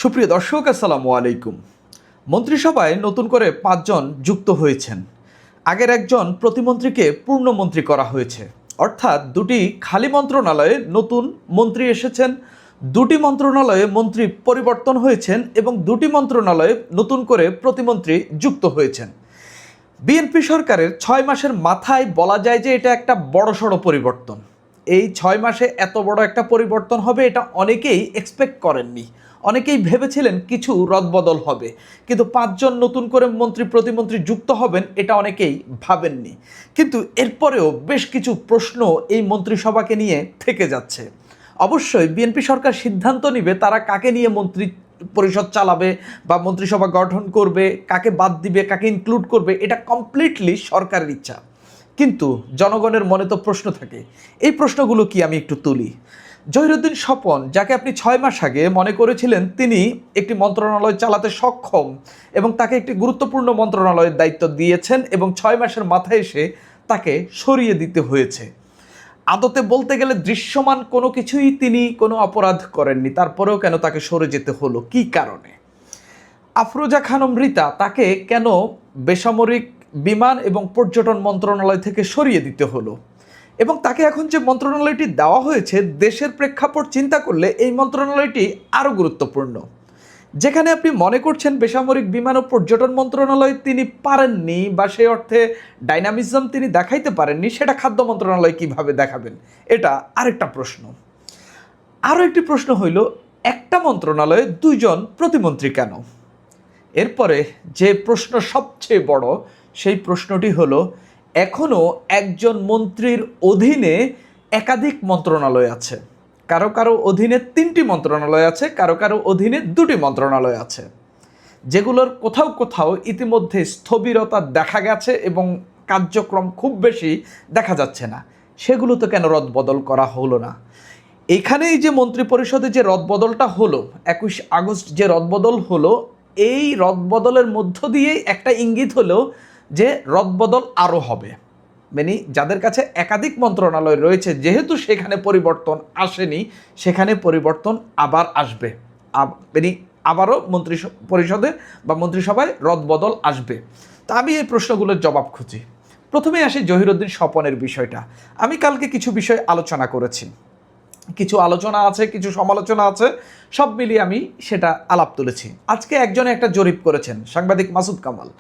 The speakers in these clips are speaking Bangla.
সুপ্রিয় দর্শক, আসসালামু আলাইকুম। মন্ত্রিসভায় নতুন করে ৫ জন যুক্ত হয়েছেন। আগের একজন প্রতিমন্ত্রীকে পূর্ণমন্ত্রী করা হয়েছে, অর্থাৎ দুটি খালি মন্ত্রণালয়ে নতুন মন্ত্রী এসেছেন, দুটি মন্ত্রণালয়ে মন্ত্রী পরিবর্তন হয়েছেন এবং দুটি মন্ত্রণালয়ে নতুন করে প্রতিমন্ত্রী যুক্ত হয়েছেন। বিএনপি সরকারের ৬ মাসের মাথায় বলা যায় যে এটা একটা বড়সড় পরিবর্তন। এই ৬ মাসে এত বড় একটা পরিবর্তন হবে এটা অনেকেই এক্সপেক্ট করেননি। অনেকেই ভেবেছিলেন কিছু রদবদল হবে, কিন্তু ৫ জন নতুন করে মন্ত্রী প্রতিমন্ত্রী যুক্ত হবেন এটা অনেকেই ভাবেননি। কিন্তু এরপরেও বেশ কিছু প্রশ্ন এই মন্ত্রিসভাকে নিয়ে থেকে যাচ্ছে। অবশ্যই বিএনপি সরকার সিদ্ধান্ত নেবে তারা কাকে নিয়ে মন্ত্রী পরিষদ চালাবে বা মন্ত্রিসভা গঠন করবে, কাকে বাদ দিবে, কাকে ইনক্লুড করবে, এটা কমপ্লিটলি সরকারের ইচ্ছা। কিন্তু জনগণের মনে তো প্রশ্ন থাকে। এই প্রশ্নগুলো কি আমি একটু তুলি। জহিরুদ্দিন স্বপন, যাকে আপনি ৬ মাস আগে মনে করেছিলেন তিনি একটি মন্ত্রণালয় চালাতে সক্ষম এবং তাকে একটি গুরুত্বপূর্ণ মন্ত্রণালয়ের দায়িত্ব দিয়েছেন এবং ৬ মাসের মাথায় এসে তাকে সরিয়ে দিতে হয়েছে। আদতে বলতে গেলে দৃশ্যমান কোনো কিছুই তিনি কোনো অপরাধ করেননি, তারপরেও কেন তাকে সরে যেতে হলো, কী কারণে? আফরোজা খানম রীতা, তাকে কেন বেসামরিক বিমান এবং পর্যটন মন্ত্রণালয় থেকে সরিয়ে দিতে হলো? এবং তাকে এখন যে মন্ত্রণালয়টি দেওয়া হয়েছে, দেশের প্রেক্ষাপট চিন্তা করলে এই মন্ত্রণালয়টি আরও গুরুত্বপূর্ণ। যেখানে আপনি মনে করছেন বেসামরিক বিমান ও পর্যটন মন্ত্রণালয় তিনি পারেননি বা সেই অর্থে ডাইনামিজম তিনি দেখাইতে পারেননি, সেটা খাদ্য মন্ত্রণালয় কিভাবে দেখাবেন? এটা আরেকটা প্রশ্ন। আরও একটি প্রশ্ন হইল, একটা মন্ত্রণালয়ে ২ জন প্রতিমন্ত্রী কেন? এরপরে যে প্রশ্ন সবচেয়ে বড়, সেই প্রশ্নটি হলো, এখনও একজন মন্ত্রীর অধীনে একাধিক মন্ত্রণালয় আছে। কারো কারো অধীনে ৩টি মন্ত্রণালয় আছে, কারো কারো অধীনে ২টি মন্ত্রণালয় আছে, যেগুলোর কোথাও কোথাও ইতিমধ্যে স্থবিরতা দেখা গেছে এবং কার্যক্রম খুব বেশি দেখা যাচ্ছে না। সেগুলো তো কেন রদবদল করা হলো না? এখানেই যে মন্ত্রী পরিষদে যে রদবদলটা হলো, ২১ আগস্ট যে রদবদল হলো, এই রদবদলের মধ্য দিয়েই একটা ইঙ্গিত হলো যে রদবদল আরও হবে। মানে যাদের কাছে একাধিক মন্ত্রণালয় রয়েছে, যেহেতু সেখানে পরিবর্তন আসেনি, সেখানে পরিবর্তন আবার আসবে। মানে আবারও মন্ত্রী পরিষদে বা মন্ত্রিসভায় রদবদল আসবে। তা আমি এই প্রশ্নগুলোর জবাব খুঁজি। প্রথমেই আসি জহিরুদ্দিন স্বপনের বিষয়টা। আমি কালকে কিছু বিষয় আলোচনা করেছি, কিছু আলোচনা আছে, কিছু সমালোচনা আছে, সব মিলিয়ে আমি সেটা আলাপ তুলেছি। আজকে একজনে একটা জরিপ করেছেন, সাংবাদিক মাসুদ কামাল।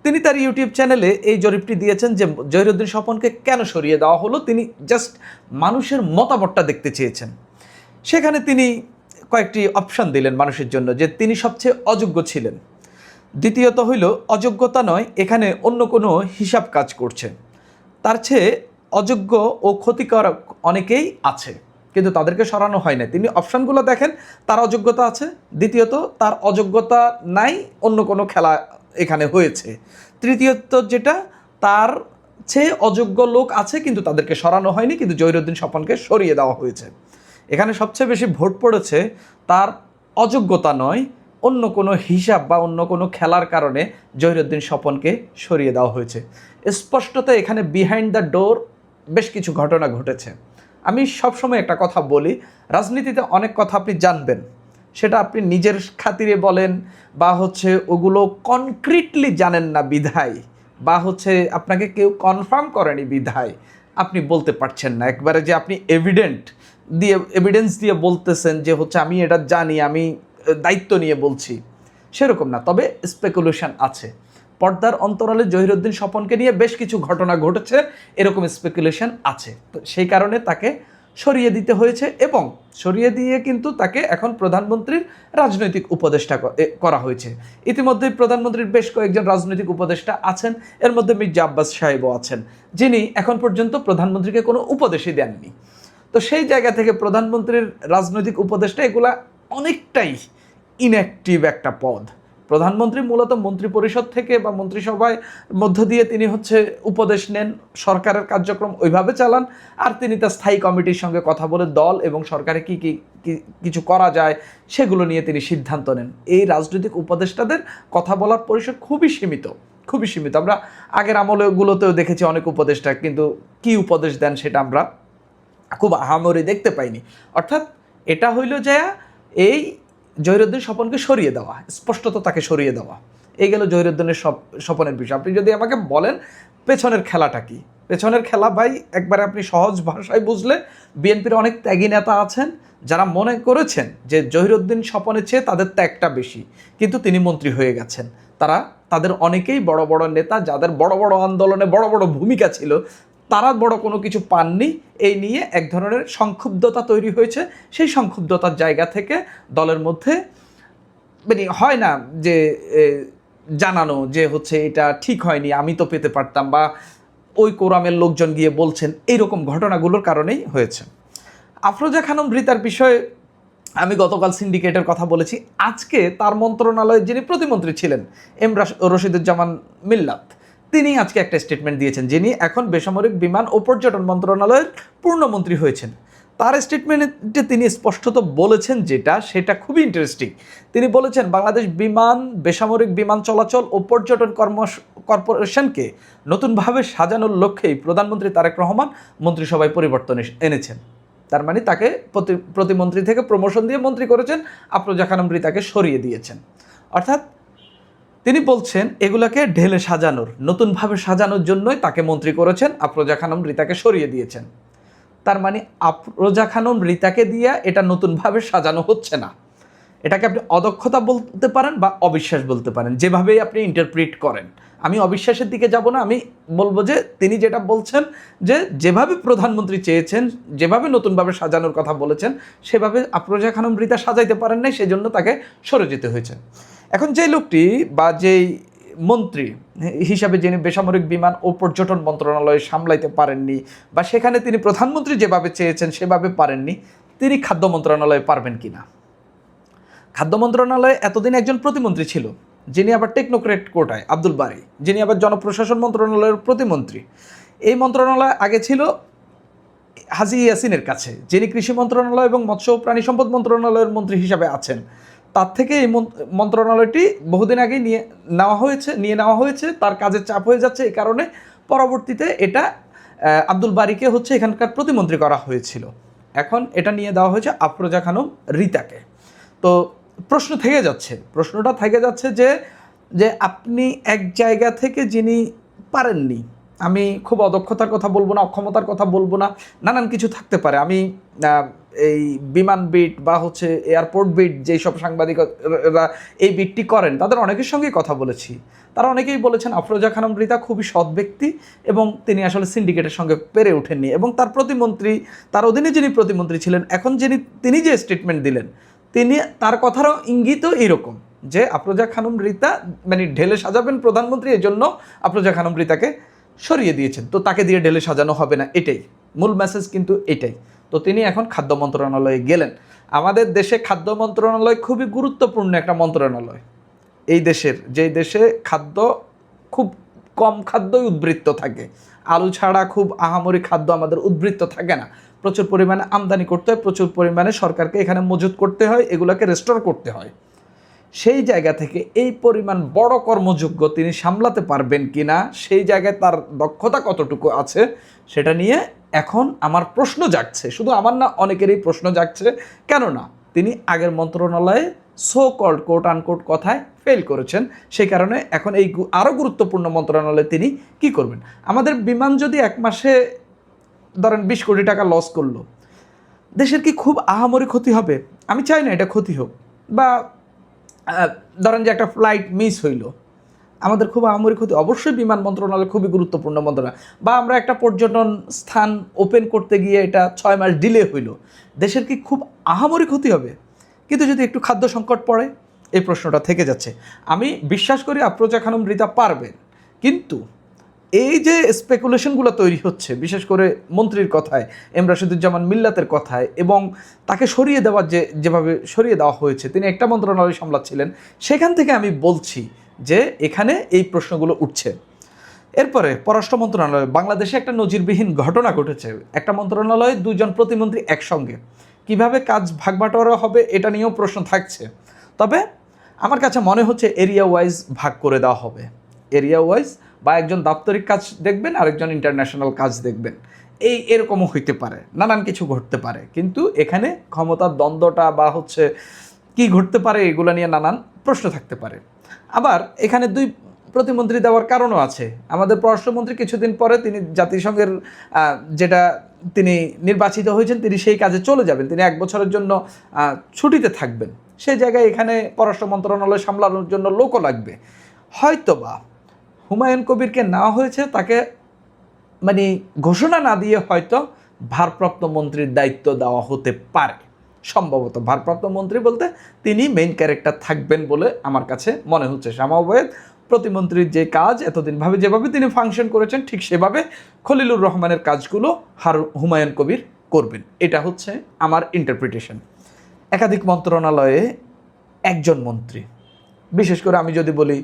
তিনি তার ইউটিউব চ্যানেলে এই জরিপটি দিয়েছেন যে জহিরুদ্দিন স্বপনকে কেন সরিয়ে দেওয়া হলো। তিনি জাস্ট মানুষের মতামতটা দেখতে চেয়েছেন। সেখানে তিনি কয়েকটি অপশন দিলেন মানুষের জন্য, যে তিনি সবচেয়ে অযোগ্য ছিলেন। দ্বিতীয়ত হইল, অযোগ্যতা নয়, এখানে অন্য কোনো হিসাব কাজ করছে। তার চেয়ে অযোগ্য ও ক্ষতিকারক অনেকেই আছে, কিন্তু তাদেরকে সরানো হয় না। তিনি অপশানগুলো দেখেন, তার অযোগ্যতা আছে। দ্বিতীয়ত, তার অযোগ্যতা নাই, অন্য কোনো খেলা এখানে হয়েছে। তৃতীয়ত যেটা, তার চেয়ে অযোগ্য লোক আছে কিন্তু তাদেরকে সরানো হয়নি, কিন্তু জহিরুদ্দিন স্বপনকে সরিয়ে দেওয়া হয়েছে। এখানে সবচেয়ে বেশি ভোট পড়েছে তার অযোগ্যতা নয়, অন্য কোনো হিসাব বা অন্য কোনো খেলার কারণে জহিরুদ্দিন স্বপনকে সরিয়ে দেওয়া হয়েছে। স্পষ্টত এখানে বিহাইন্ড দ্য ডোর বেশ কিছু ঘটনা ঘটেছে। আমি সবসময় একটা কথা বলি, রাজনীতিতে অনেক কথা আপনি জানবেন, সেটা আপনি নিজের খাতিরে বলেন বা ওগুলো কনক্রিটলি জানেন না বিধায়, বা আপনাকে কেউ কনফার্ম করেনি বিধায় আপনি বলতে পারছেন না একবারে যে আপনি এভিডেন্স দিয়ে বলতেছেন যে আমি এটা জানি, আমি দায়িত্ব নিয়ে বলছি, সেরকম না। তবে স্পেকুলেশন আছে। পর্দার অন্তরালে জহিরুদ্দিন স্বপনকে নিয়ে বেশ কিছু ঘটনা ঘটেছে, এরকম স্পেকুলেশন আছে। তো সেই কারণে তাকে সরিয়ে দিতে হয়েছে এবং সরিয়ে দিয়ে কিন্তু তাকে এখন প্রধানমন্ত্রীর রাজনৈতিক উপদেষ্টা করা হয়েছে। ইতিমধ্যেই প্রধানমন্ত্রীর বেশ কয়েকজন রাজনৈতিক উপদেষ্টা আছেন, এর মধ্যে মির্জা আব্বাস সাহেবও আছেন, যিনি এখন পর্যন্ত প্রধানমন্ত্রীকে কোনো উপদেশই দেননি। তো সেই জায়গা থেকে প্রধানমন্ত্রীর রাজনৈতিক উপদেষ্টা এগুলা অনেকটাই ইনঅ্যাক্টিভ একটা পদ। প্রধানমন্ত্রী মূলত মন্ত্রী পরিষদ থেকে বা মন্ত্রিসভায় মধ্য দিয়ে তিনি উপদেশ নেন, সরকারের কার্যক্রম ওইভাবে চালান, আর তিনি তার স্থায়ী কমিটির সঙ্গে কথা বলে দল এবং সরকারে কি কি কিছু করা যায় সেগুলো নিয়ে তিনি সিদ্ধান্ত নেন। এই রাজনৈতিক উপদেষ্টাদের কথা বলার পরিসর খুবই সীমিত, খুবই সীমিত। আমরা আগের আমলগুলোতেও দেখেছি অনেক উপদেষ্টা, কিন্তু কি উপদেশ দেন সেটা আমরা খুব আহামরি দেখতে পাইনি। অর্থাৎ এটা হইল যে এই জহিরুদ্দিন স্বপনকে সরিয়ে দেওয়া, স্পষ্টত তাকে সরিয়ে দেওয়া। এই গেল জহিরুদ্দিনের স্বপনের বিষয়। আপনি যদি আমাকে বলেন পেছনের খেলাটা কি, পেছনের খেলা ভাই একবারে আপনি সহজ ভাষায় বুঝলে, বিএনপির অনেক ত্যাগী নেতা আছেন যারা মনে করেছেন যে জহিরুদ্দিন স্বপনের চেয়ে তাদের ত্যাগটা বেশি, কিন্তু তিনি মন্ত্রী হয়ে গেছেন। তাদের অনেকেই বড় বড় নেতা যাদের বড় বড় আন্দোলনে বড় বড় ভূমিকা ছিল, তারা বড় কোনো কিছু পাননি। এই নিয়ে এক ধরনের সংক্ষুব্ধতা তৈরি হয়েছে। সেই সংক্ষুব্ধতার জায়গা থেকে দলের মধ্যে মানে হয় না যে জানানো যে হচ্ছে এটা ঠিক হয়নি, আমি তো পেতে পারতাম, বা ওই কোরামের লোকজন গিয়ে বলছেন, এইরকম ঘটনাগুলোর কারণেই হয়েছে। আফরোজা খানম রিতার বিষয়ে আমি গতকাল সিন্ডিকেটের কথা বলেছি। আজকে তার মন্ত্রণালয়ে যিনি প্রতিমন্ত্রী ছিলেন রশিদুজ্জামান মিল্লাত, তিনি আজকে একটা স্টেটমেন্ট দিয়েছেন, যিনি এখন বেসামরিক বিমান ও পর্যটন মন্ত্রণালয়ের পূর্ণমন্ত্রী হয়েছেন। তার স্টেটমেন্টে তিনি স্পষ্টত বলেছেন সেটা খুবই ইন্টারেস্টিং। তিনি বলেছেন, বাংলাদেশ বেসামরিক বিমান চলাচল ও পর্যটন কর্পোরেশনকে নতুনভাবে সাজানোর লক্ষ্যেই প্রধানমন্ত্রী তারেক রহমান মন্ত্রিসভায় পরিবর্তন এনেছেন। তার মানে তাকে প্রতিমন্ত্রী থেকে প্রমোশন দিয়ে মন্ত্রী করেছেন, আফরোজা খানম রিতাকে সরিয়ে দিয়েছেন। অর্থাৎ তিনি বলছেন এগুলাকে ঢেলে সাজানোর, নতুনভাবে সাজানোর জন্যই তাকে মন্ত্রী করেছেন, আফরোজা খানম রিতাকে সরিয়ে দিয়েছেন। তার মানে আফরোজা খানম রিতাকে দিয়ে এটা নতুনভাবে সাজানো হচ্ছে না। এটাকে আপনি অদক্ষতা বলতে পারেন বা অবিশ্বাস বলতে পারেন, যেভাবেই আপনি ইন্টারপ্রিট করেন। আমি অবিশ্বাসের দিকে যাব না, আমি বলবো যে তিনি যেটা বলছেন যে যেভাবে প্রধানমন্ত্রী চেয়েছেন, যেভাবে নতুনভাবে সাজানোর কথা বলেছেন, সেভাবে আফরোজা খানম রিতা সাজাইতে পারেন নাই, সেজন্য তাকে সরে যেতে হয়েছে। এখন যে লোকটি বা যেই মন্ত্রী হিসাবে যিনি বেসামরিক বিমান ও পর্যটন মন্ত্রণালয় সামলাইতে পারেননি, বা সেখানে তিনি প্রধানমন্ত্রী যেভাবে চেয়েছেন সেভাবে পারেননি, তিনি খাদ্য মন্ত্রণালয়ে পারবেন কিনা? খাদ্য মন্ত্রণালয়ে এতদিন একজন প্রতিমন্ত্রী ছিল, যিনি আবার টেকনোক্রেট কোটায়, আব্দুল বারী, যিনি আবার জনপ্রশাসন মন্ত্রণালয়ের প্রতিমন্ত্রী। এই মন্ত্রণালয় আগে ছিল হাজি ইয়াসিনের কাছে, যিনি কৃষি মন্ত্রণালয় এবং মৎস্য প্রাণী সম্পদ মন্ত্রণালয়ের মন্ত্রী হিসাবে আছেন। তার থেকে এই মন্ত্রণালয়টি বহুদিন আগেই নিয়ে নেওয়া হয়েছে। তার কাজের চাপ হয়ে যাচ্ছে, এই কারণে পরবর্তীতে এটা আব্দুল বারীকে হচ্ছে এখানকার প্রতিমন্ত্রী করা হয়েছিল। এখন এটা নিয়ে দেওয়া হয়েছে আফরোজা খানম রিতাকে। তো প্রশ্নটা থেকে যাচ্ছে যে আপনি এক জায়গা থেকে যিনি পারেননি, আমি খুব অদক্ষতার কথা বলবো না, অক্ষমতার কথা বলবো না, নানান কিছু থাকতে পারে। আমি এই বিমান বিট বা হচ্ছে এয়ারপোর্ট বিট যেই সব সাংবাদিকরা এই বিটটি করেন, তাদের অনেকের সঙ্গেই কথা বলেছি। তারা অনেকেই বলেছেন আফরোজা খানম রিতা খুবই সৎ ব্যক্তি এবং তিনি আসলে সিন্ডিকেটের সঙ্গে পেরে ওঠেননি। এবং তার প্রতিমন্ত্রী, তার অধীনে যিনি প্রতিমন্ত্রী ছিলেন, এখন তিনি যে স্টেটমেন্ট দিলেন, তার কথারও ইঙ্গিতও এরকম যে আফরোজা খানম রিতা মানে ঢেলে সাজাবেন প্রধানমন্ত্রী, এই জন্য আফরোজা খানম রিতাকে সরিয়ে দিয়েছেন। তো তাকে দিয়ে ঢেলে সাজানো হবে না, এটাই মূল মেসেজ, কিন্তু এটাই। তো তিনি এখন খাদ্য মন্ত্রণালয়ে গেলেন। আমাদের দেশে খাদ্য মন্ত্রণালয় খুবই গুরুত্বপূর্ণ একটা মন্ত্রণালয়। এই দেশে খাদ্য খুব কম খাদ্যই উদ্বৃত্ত থাকে, আলু ছাড়া খুব আহামরি খাদ্য আমাদের উদ্বৃত্ত থাকে না। প্রচুর পরিমাণে আমদানি করতে হয়, প্রচুর পরিমাণে সরকারকে এখানে মজুত করতে হয়, এগুলোকে রেস্টোর করতে হয়। সেই জায়গা থেকে এই পরিমাণ বড় কর্মযোগ্য তিনি সামলাতে পারবেন কিনা, সেই জায়গায় তার দক্ষতা কতটুকু আছে, সেটা নিয়ে এখন আমার প্রশ্ন জাগছে। শুধু আমার না, অনেকেরই প্রশ্ন জাগছে। কেননা তিনি আগের মন্ত্রণালয়ে সো কল্ড কোট আনকোট কথায় ফেল করেছেন, সেই কারণে এখন এই আরও গুরুত্বপূর্ণ মন্ত্রণালয়ে তিনি কি করবেন? আমাদের বিমান যদি এক মাসে ধরেন 20 কোটি টাকা লস করলো, দেশের কি খুব আহামরি ক্ষতি হবে? আমি চাই না এটা ক্ষতি হোক। বা ধরেন যে একটা ফ্লাইট মিস হইল, আমাদের খুব আহামরি ক্ষতি? অবশ্যই বিমান মন্ত্রণালয় খুবই গুরুত্বপূর্ণ মন্ত্রণালয়। বা আমরা একটা পর্যটন স্থান ওপেন করতে গিয়ে এটা 6 মাস ডিলে হইল, দেশের কি খুব আহামরি ক্ষতি হবে? কিন্তু যদি একটু খাদ্য সংকট পড়ে, এই প্রশ্নটা থেকে যাচ্ছে। আমি বিশ্বাস করি আফরোজা খানম রিতা পারবেন, কিন্তু এই যে স্পেকুলেশনগুলো তৈরি হচ্ছে, বিশেষ করে মন্ত্রীর কথায়, রশিদুজ্জামান মিল্লাতের কথায়, এবং তাকে সরিয়ে দেওয়ার যেভাবে সরিয়ে দেওয়া হয়েছে, তিনি একটা মন্ত্রণালয় সামলাচ্ছিলেন, সেখান থেকে আমি বলছি যে এখানে এই প্রশ্নগুলো উঠছে। এরপরে পররাষ্ট্র মন্ত্রণালয়, বাংলাদেশে একটা নজিরবিহীন ঘটনা ঘটেছে। একটা মন্ত্রণালয়ে 2 জন প্রতিমন্ত্রী একসঙ্গে, কিভাবে কাজ ভাগবাটোয়ারা হবে এটা নিয়েও প্রশ্ন থাকছে। তবে আমার কাছে মনে হচ্ছে এরিয়া ওয়াইজ ভাগ করে দেওয়া হবে, এরিয়া ওয়াইজ, বা একজন দাপ্তরিক কাজ দেখবেন, আরেকজন ইন্টারন্যাশনাল কাজ দেখবেন, এরকমও হইতে পারে, নানান কিছু ঘটতে পারে। কিন্তু এখানে ক্ষমতার দ্বন্দ্বটা বা হচ্ছে কি ঘটতে পারে এগুলো নিয়ে নানান প্রশ্ন থাকতে পারে। আবার এখানে দুই প্রতিমন্ত্রী দেওয়ার কারণও আছে। আমাদের পররাষ্ট্রমন্ত্রী কিছুদিন পরে তিনি জাতিসংঘের যেটা তিনি নির্বাচিত হয়েছেন তিনি সেই কাজে চলে যাবেন, তিনি 1 বছরের জন্য ছুটিতে থাকবেন। সেই জায়গায় এখানে পররাষ্ট্র মন্ত্রণালয় সামলানোর জন্য লোকও লাগবে। হয়তোবা হুমায়ুন কবিরকে নেওয়া হয়েছে তাকে মানে ঘোষণা না দিয়ে হয়তো ভারপ্রাপ্ত মন্ত্রীর দায়িত্ব দেওয়া হতে পারে, সম্ভবত। ভারপ্রাপ্ত মন্ত্রী বলতে তিনি মেইন ক্যারেক্টার থাকবেন বলে আমার কাছে মনে হচ্ছে। শামা ওবায়েদ প্রতিমন্ত্রীর যে কাজ এতদিন যেভাবে তিনি ফাংশন করেছেন ঠিক সেভাবে খলিলুর রহমানের কাজগুলো হুমায়ুন কবির করবেন, এটা হচ্ছে আমার ইন্টারপ্রিটেশন। একাধিক মন্ত্রণালয়ে একজন মন্ত্রী, বিশেষ করে আমি যদি বলি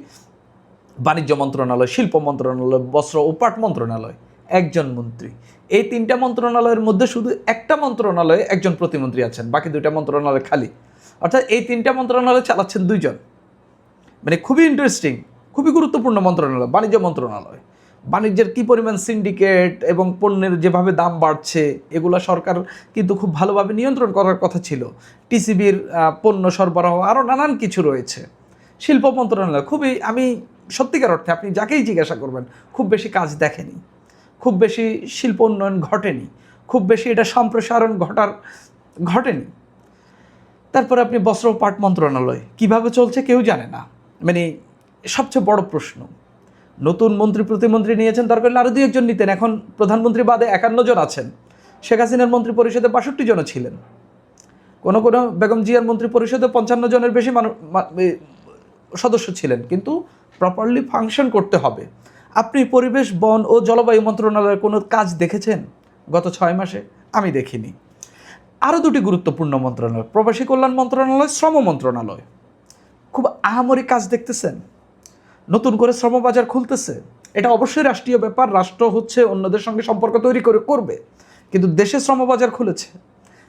বাণিজ্য মন্ত্রণালয়, শিল্প মন্ত্রণালয়, বস্ত্র ও পাট মন্ত্রণালয়, একজন মন্ত্রী। এই 3টা মন্ত্রণালয়ের মধ্যে শুধু একটা মন্ত্রণালয়ে একজন প্রতিমন্ত্রী আছেন, বাকি 2টা মন্ত্রণালয় খালি। অর্থাৎ এই 3টা মন্ত্রণালয় চালাচ্ছেন 2 জন। মানে খুবই ইন্টারেস্টিং, খুবই গুরুত্বপূর্ণ মন্ত্রণালয় বাণিজ্য মন্ত্রণালয়। বাণিজ্যের কী পরিমাণ সিন্ডিকেট এবং পণ্যের যেভাবে দাম বাড়ছে এগুলো সরকার কিন্তু খুব ভালোভাবে নিয়ন্ত্রণ করার কথা ছিল। টিসিবির পণ্য সরবরাহ, আরও নানান কিছু রয়েছে। শিল্প মন্ত্রণালয় খুবই, আমি সত্যিকার অর্থে আপনি যাকেই জিজ্ঞাসা করবেন, খুব বেশি কাজ দেখেনি, খুব বেশি শিল্প উন্নয়ন ঘটেনি, খুব বেশি এটা সম্প্রসারণ ঘটেনি। তারপরে আপনি বস্ত্র ও পাট মন্ত্রণালয় কীভাবে চলছে কেউ জানে না। মানে সবচেয়ে বড় প্রশ্ন, নতুন মন্ত্রী প্রতিমন্ত্রী নিয়েছেন, দরকার হলে আরও 2 একজন নিতেন। এখন প্রধানমন্ত্রী বাদে 51 জন আছেন। শেখ হাসিনার মন্ত্রী পরিষদে 62 জনও ছিলেন। কোনো বেগম জিয়ার মন্ত্রী পরিষদে 55 জনের বেশি সদস্য ছিলেন। কিন্তু প্রপারলি ফাংশন করতে হবে। আপনি পরিবেশ, বন ও জলবায়ু মন্ত্রণালয়ের কোনো কাজ দেখেছেন গত 6 মাসে? আমি দেখিনি। আরও 2টি গুরুত্বপূর্ণ মন্ত্রণালয়, প্রবাসী কল্যাণ মন্ত্রণালয়, শ্রম মন্ত্রণালয়, খুব আহামরি কাজ দেখতেছেন? নতুন করে শ্রমবাজার খুলতেছে, এটা অবশ্যই রাষ্ট্রীয় ব্যাপার, রাষ্ট্র হচ্ছে অন্যদের সঙ্গে সম্পর্ক তৈরি করবে। কিন্তু দেশে শ্রমবাজার খুলেছে,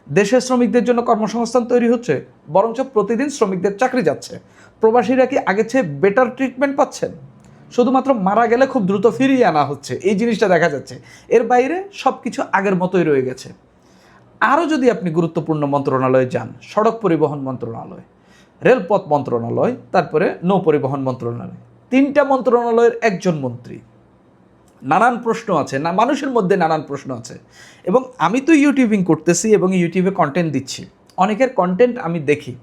দেশের শ্রমিকদের জন্য কর্মসংস্থান তৈরি হচ্ছে, বরঞ্চ প্রতিদিন শ্রমিকদের চাকরি যাচ্ছে। প্রবাসীরা কি আগের চেয়ে বেটার ট্রিটমেন্ট পাচ্ছেন? শুধুমাত্র মারা গেলে খুব দ্রুত ফিরিয়ে আনা হচ্ছে, এই জিনিসটা দেখা যাচ্ছে। এর বাইরে সব কিছু আগের মতোই রয়ে গেছে। আরও যদি আপনি গুরুত্বপূর্ণ মন্ত্রণালয়ে যান, সড়ক পরিবহন মন্ত্রণালয়, রেলপথ মন্ত্রণালয়, তারপরে নৌ পরিবহন মন্ত্রণালয়, 3টা মন্ত্রণালয়ের একজন মন্ত্রী। নানান প্রশ্ন আছে, না মানুষের মধ্যে নানান প্রশ্ন আছে। এবং আমি তো ইউটিউবিং করতেছি এবং ইউটিউবে কন্টেন্ট দিচ্ছি, অনেকের কন্টেন্ট আমি দেখি।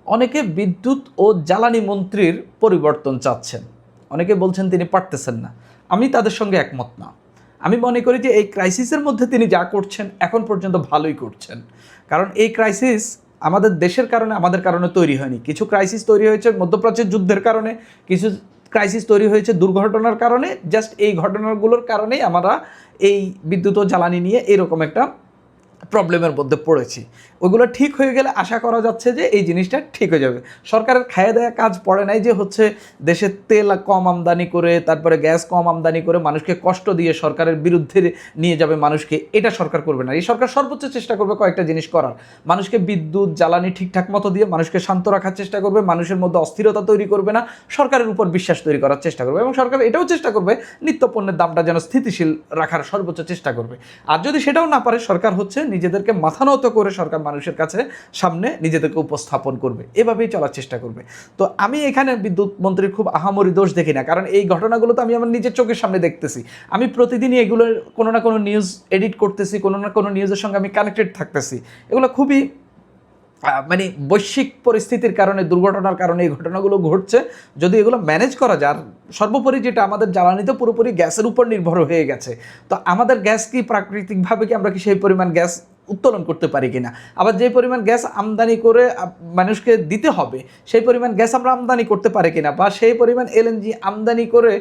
অনেকে বিদ্যুৎ ও জ্বালানি মন্ত্রীর পরিবর্তন চাচ্ছেন, অনেকে বলছেন তিনি পারতেছেন না। আমি তাদের সঙ্গে একমত না। আমি মনে করি যে এই ক্রাইসিসের মধ্যে তিনি যা করছেন এখন পর্যন্ত ভালোই করছেন। কারণ এই ক্রাইসিস আমাদের দেশের কারণে, আমাদের কারণে তৈরি হয়নি। কিছু ক্রাইসিস তৈরি হয়েছে মধ্যপ্রাচ্যের যুদ্ধের কারণে, কিছু ক্রাইসিস তৈরি হয়েছে দুর্ঘটনার কারণে। জাস্ট এই ঘটনাগুলোর কারণেই আমরা এই বিদ্যুৎ ও জ্বালানি নিয়ে এরকম একটা প্রবলেমের মধ্যে পড়েছি। ওইগুলো ঠিক হয়ে গেলে আশা করা যাচ্ছে যে এই জিনিসটা ঠিক হয়ে যাবে। সরকারের খাইয়ে দেওয়া কাজ পড়ে নাই যে হচ্ছে দেশে তেল কম আমদানি করে, তারপরে গ্যাস কম আমদানি করে মানুষকে কষ্ট দিয়ে সরকারের বিরুদ্ধে নিয়ে যাবে মানুষকে, এটা সরকার করবে না। এই সরকার সর্বোচ্চ চেষ্টা করবে কয়েকটা জিনিস করার। মানুষকে বিদ্যুৎ জ্বালানি ঠিকঠাক মতো দিয়ে মানুষকে শান্ত রাখার চেষ্টা করবে, মানুষের মধ্যে অস্থিরতা তৈরি করবে না, সরকারের উপর বিশ্বাস তৈরি করার চেষ্টা করবে। এবং সরকার এটাও চেষ্টা করবে নিত্য পণ্যের দামটা যেন স্থিতিশীল রাখার সর্বোচ্চ চেষ্টা করবে। আর যদি সেটাও না পারে, সরকার হচ্ছে নিজেদেরকে মাথা নত করে সরকার মানুষের কাছে সামনে নিজেদেরকে উপস্থাপন করবে, এভাবেই চলার চেষ্টা করবে। তো আমি এখানে বিদ্যুৎ মন্ত্রীর খুব আহামরি দোষ দেখি না, কারণ এই ঘটনাগুলো তো আমি আমার নিজের চোখের সামনে দেখতেছি। আমি প্রতিদিনই এগুলোর কোনো না কোনো নিউজ এডিট করতেছি, কোনো না কোনো নিউজের সঙ্গে আমি কানেক্টেড থাকতেছি। এগুলো খুবই মানে বৈশ্বিক পরিস্থিতির কারণে, দুর্ঘটনার কারণে এই ঘটনাগুলো ঘটছে। যদি এগুলো ম্যানেজ করা যায়, আর সর্বোপরি যেটা আমাদের জ্বালানিতে পুরোপুরি গ্যাসের উপর নির্ভর হয়ে গেছে। তো আমাদের গ্যাস কি প্রাকৃতিকভাবে কি আমরা কি সেই পরিমাণ গ্যাস উত্তোলন করতে পারি কিনা, আবার যে পরিমাণ গ্যাস আমদানি করে মানুষকে দিতে হবে সেই পরিমাণ গ্যাস আমরা আমদানি করতে পারি কিনা, বা সেই পরিমাণ এলএনজি আমদানি করে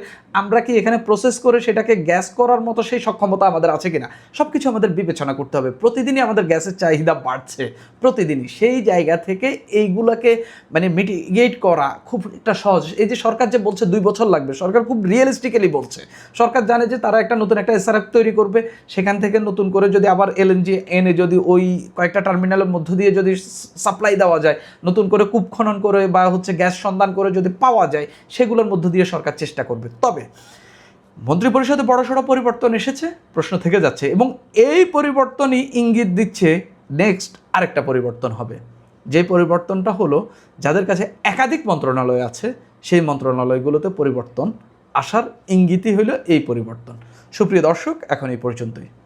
আমরা কি এখানে প্রসেস করে সেটাকে গ্যাস করার মতো সেই সক্ষমতা আমাদের আছে কিনা, সব কিছু আমাদের বিবেচনা করতে হবে। প্রতিদিনই আমাদের গ্যাসের চাহিদা বাড়ছে, প্রতিদিনই। সেই জায়গা থেকে এইগুলোকে মানে মিটিগেট করা খুব একটা সহজ। এই যে সরকার যে বলছে 2 বছর লাগবে, সরকার খুব রিয়েলিস্টিক্যালি বলছে। সরকার জানে যে তারা একটা নতুন একটা এসআরএফ তৈরি করবে, সেখান থেকে নতুন করে যদি আবার এলএনজি এনে যদি ওই কয়েকটা টার্মিনালের মধ্য দিয়ে যদি সাপ্লাই দেওয়া যায়, নতুন করে কূপ খনন করে বা হচ্ছে গ্যাস সন্ধান করে যদি পাওয়া যায়, সেগুলোর মধ্য দিয়ে সরকার চেষ্টা করবে। তবে মন্ত্রিপরিষদে বড়সড় পরিবর্তন এসেছে, প্রশ্ন থেকে যাচ্ছে, এবং এই পরিবর্তনই ইঙ্গিত দিচ্ছে নেক্সট আরেকটা পরিবর্তন হবে। যে পরিবর্তনটা হলো, যাদের কাছে একাধিক মন্ত্রণালয় আছে সেই মন্ত্রণালয়গুলোতে পরিবর্তন আসার ইঙ্গিতই হলো এই পরিবর্তন। সুপ্রিয় দর্শক, এখন এই পর্যন্তই।